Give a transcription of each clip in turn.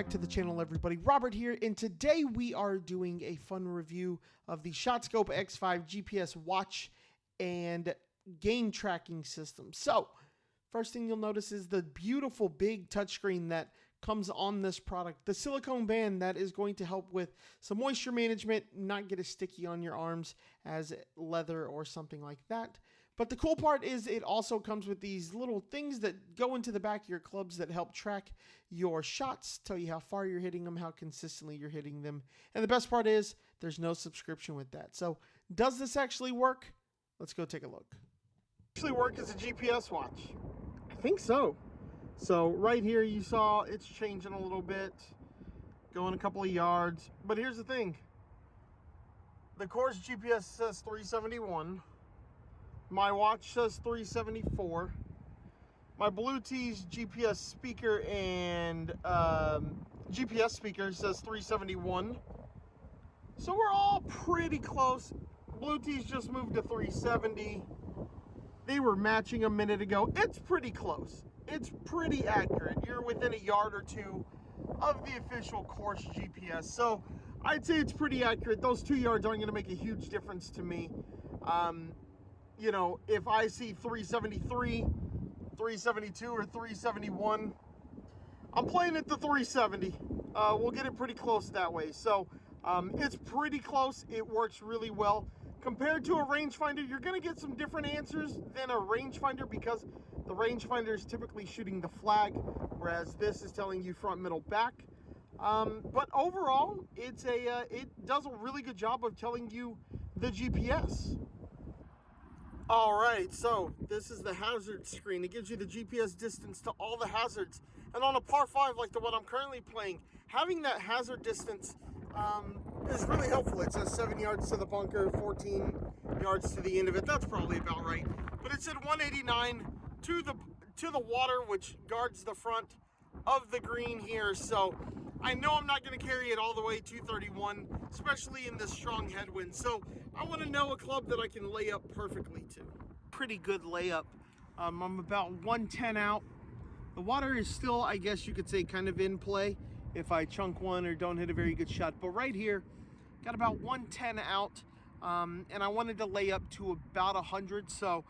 back to the channel, everybody. Robert here, and today we are doing a fun review of the ShotScope X5 GPS watch and game tracking system. So, first thing you'll notice is the beautiful big touchscreen that comes on this product. The silicone band that is going to help with some moisture management, not get as sticky on your arms as leather or something like that. But the cool part is it also comes with these little things that go into the back of your clubs that help track your shots, tell you how far you're hitting them, how consistently you're hitting them. And the best part is there's no subscription with that. So does this actually work? Let's go take a look. Actually work as a GPS watch? I think so. So right here you saw it's changing a little bit, going a couple of yards. But here's the thing. The course GPS says 371. My watch says 374. My Bluetooth GPS speaker and GPS speaker says 371. So we're all pretty close. Bluetooth just moved to 370. They were matching a minute ago. It's pretty close. It's pretty accurate. You're within a yard or two of the official course GPS. So I'd say it's pretty accurate. Those 2 yards aren't going to make a huge difference to me. You know, if I see 373, 372, or 371, I'm playing at the 370. We'll get it pretty close that way. So it's pretty close. It works really well. Compared to a rangefinder, you're going to get some different answers than a rangefinder because the rangefinder is typically shooting the flag, whereas this is telling you front, middle, back. But overall, it does a really good job of telling you the GPS. Alright, so this is the hazard screen. It gives you the GPS distance to all the hazards. And on a par 5 like the one I'm currently playing, having that hazard distance is really helpful. It says 7 yards to the bunker, 14 yards to the end of it. That's probably about right. But it said 189 to the water, which guards the front of the green here. So I know I'm not going to carry it all the way 231, especially in this strong headwind. So I want to know a club that I can lay up perfectly to. Pretty good layup. I'm about 110 out. The water is still, I guess you could say, kind of in play if I chunk one or don't hit a very good shot. But right here, got about 110 out, and I wanted to lay up to about 100. So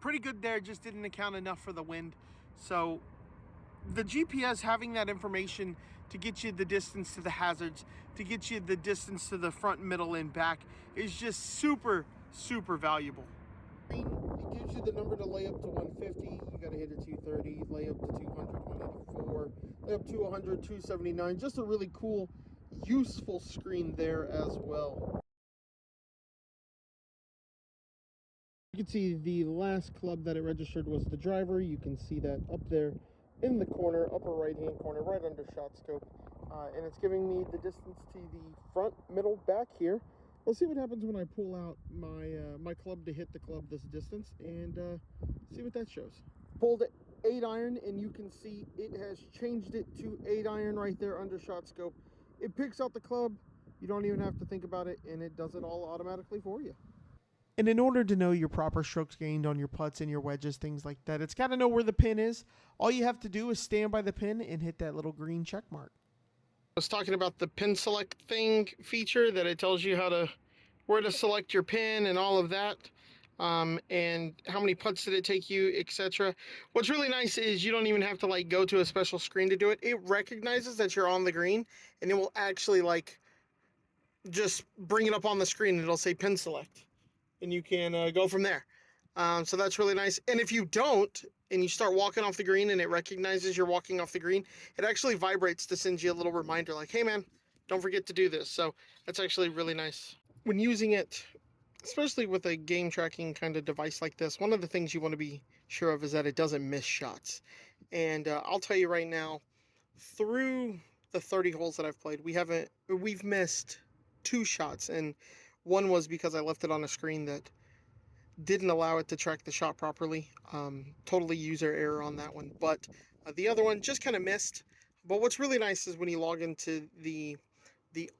pretty good there, just didn't account enough for the wind. So the GPS having that information to get you the distance to the hazards, to get you the distance to the front, middle, and back is just super, super valuable. It gives you the number to lay up to 150. You got to hit a 230, lay up to 200, 184, lay up to 100, 279. Just a really cool, useful screen there as well. You can see the last club that it registered was the driver. You can see that up there in the corner, upper right hand corner, right under ShotScope, and it's giving me the distance to the front, middle, back here. Let's see what happens when I pull out my club to hit the club this distance, and see what that shows. Pulled 8 iron, and you can see it has changed it to 8 iron right there under ShotScope. It picks out the club. You don't even have to think about it, and it does it all automatically for you. And in order to know your proper strokes gained on your putts and your wedges, things like that, it's got to know where the pin is. All you have to do is stand by the pin and hit that little green check mark. I was talking about the pin select feature that it tells you where to select your pin and all of that, and how many putts did it take you, etc. What's really nice is you don't even have to go to a special screen to do it. It recognizes that you're on the green, and it will actually just bring it up on the screen, and it'll say pin select. And you can go from there. So that's really nice. And if you don't, and you start walking off the green and it recognizes you're walking off the green, it actually vibrates to send you a little reminder like, hey man, don't forget to do this. So that's actually really nice. When using it, especially with a game tracking kind of device like this, one of the things you want to be sure of is that it doesn't miss shots. And I'll tell you right now, through the 30 holes that I've played, we've missed 2 shots, and one was because I left it on a screen that didn't allow it to track the shot properly. Totally user error on that one. But the other one just kind of missed. But what's really nice is when you log into the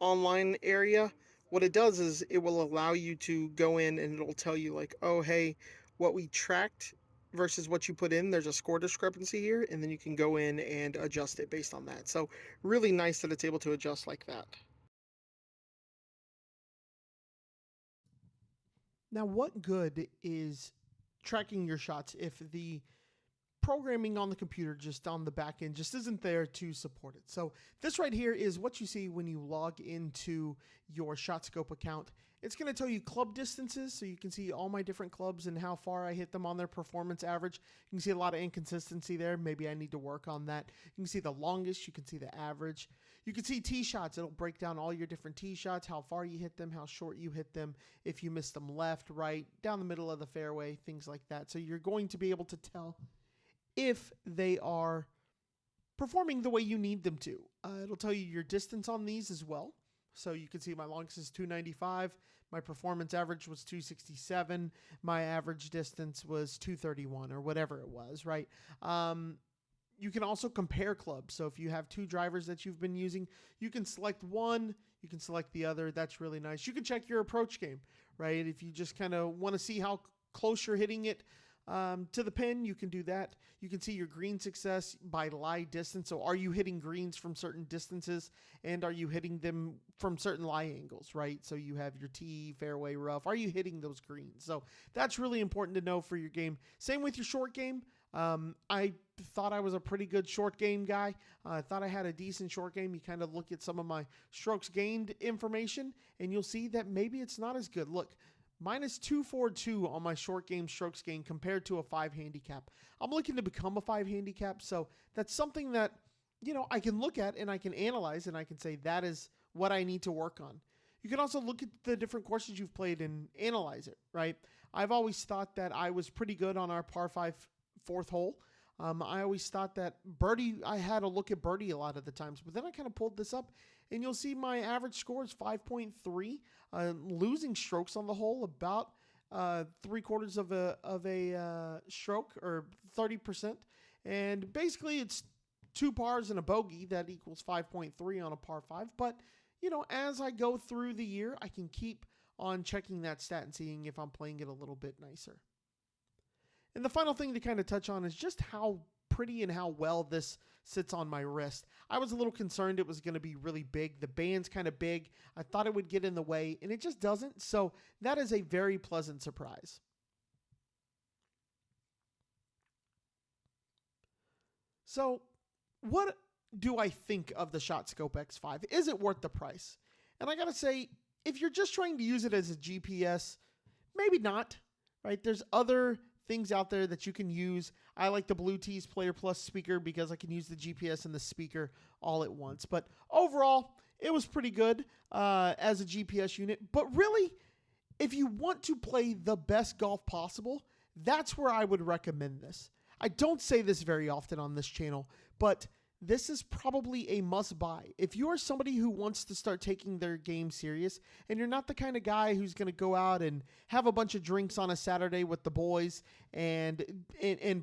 online area, what it does is it will allow you to go in and it'll tell you oh, hey, what we tracked versus what you put in. There's a score discrepancy here, and then you can go in and adjust it based on that. So really nice that it's able to adjust like that. Now, what good is tracking your shots if the programming on the computer just on the back end just isn't there to support it? So this right here is what you see when you log into your ShotScope account. It's going to tell you club distances, so you can see all my different clubs and how far I hit them on their performance average. You can see a lot of inconsistency there. Maybe I need to work on that. You can see the longest. You can see the average. You can see tee shots. It'll break down all your different tee shots, how far you hit them, how short you hit them, if you missed them left, right, down the middle of the fairway, things like that. So you're going to be able to tell if they are performing the way you need them to. It'll tell you your distance on these as well. So you can see my longest is 295. My performance average was 267. My average distance was 231 or whatever it was, right? You can also compare clubs. So if you have two drivers that you've been using, you can select one, you can select the other. That's really nice. You can check your approach game, right? If you just kind of want to see how close you're hitting it to the pin, you can do that. You can see your green success by lie distance. So are you hitting greens from certain distances, and are you hitting them from certain lie angles, right? So you have your tee, fairway, rough. Are you hitting those greens? So that's really important to know for your game. Same with your short game. I thought I was a pretty good short game guy. I thought I had a decent short game. You kind of look at some of my strokes gained information, and you'll see that maybe it's not as good. Look, minus 242 on my short game strokes gained compared to a 5 handicap. I'm looking to become a 5 handicap, so that's something that, you know, I can look at and I can analyze and I can say that is what I need to work on. You can also look at the different courses you've played and analyze it, right? I've always thought that I was pretty good on our par 5 fourth hole. I always thought that birdie, I had to look at birdie a lot of the times, but then I kind of pulled this up and you'll see my average score is 5.3, losing strokes on the hole about 3/4 of a stroke, or 30%. And basically it's 2 pars and a bogey that equals 5.3 on a par 5. But, you know, as I go through the year, I can keep on checking that stat and seeing if I'm playing it a little bit nicer. And the final thing to kind of touch on is just how pretty and how well this sits on my wrist. I was a little concerned it was going to be really big. The band's kind of big. I thought it would get in the way, and it just doesn't. So that is a very pleasant surprise. So what do I think of the ShotScope X5? Is it worth the price? And I got to say, if you're just trying to use it as a GPS, maybe not, right? There's other things out there that you can use. I like the Bluetooth Player Plus speaker because I can use the GPS and the speaker all at once. But overall, it was pretty good as a GPS unit. But really, if you want to play the best golf possible, that's where I would recommend this. I don't say this very often on this channel, but this is probably a must buy. If you are somebody who wants to start taking their game serious, and you're not the kind of guy who's going to go out and have a bunch of drinks on a Saturday with the boys and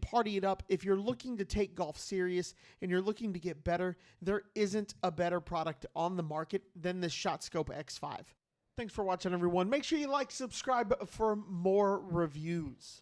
party it up, if you're looking to take golf serious and you're looking to get better, there isn't a better product on the market than this ShotScope X5. Thanks for watching, everyone. Make sure you like, subscribe for more reviews.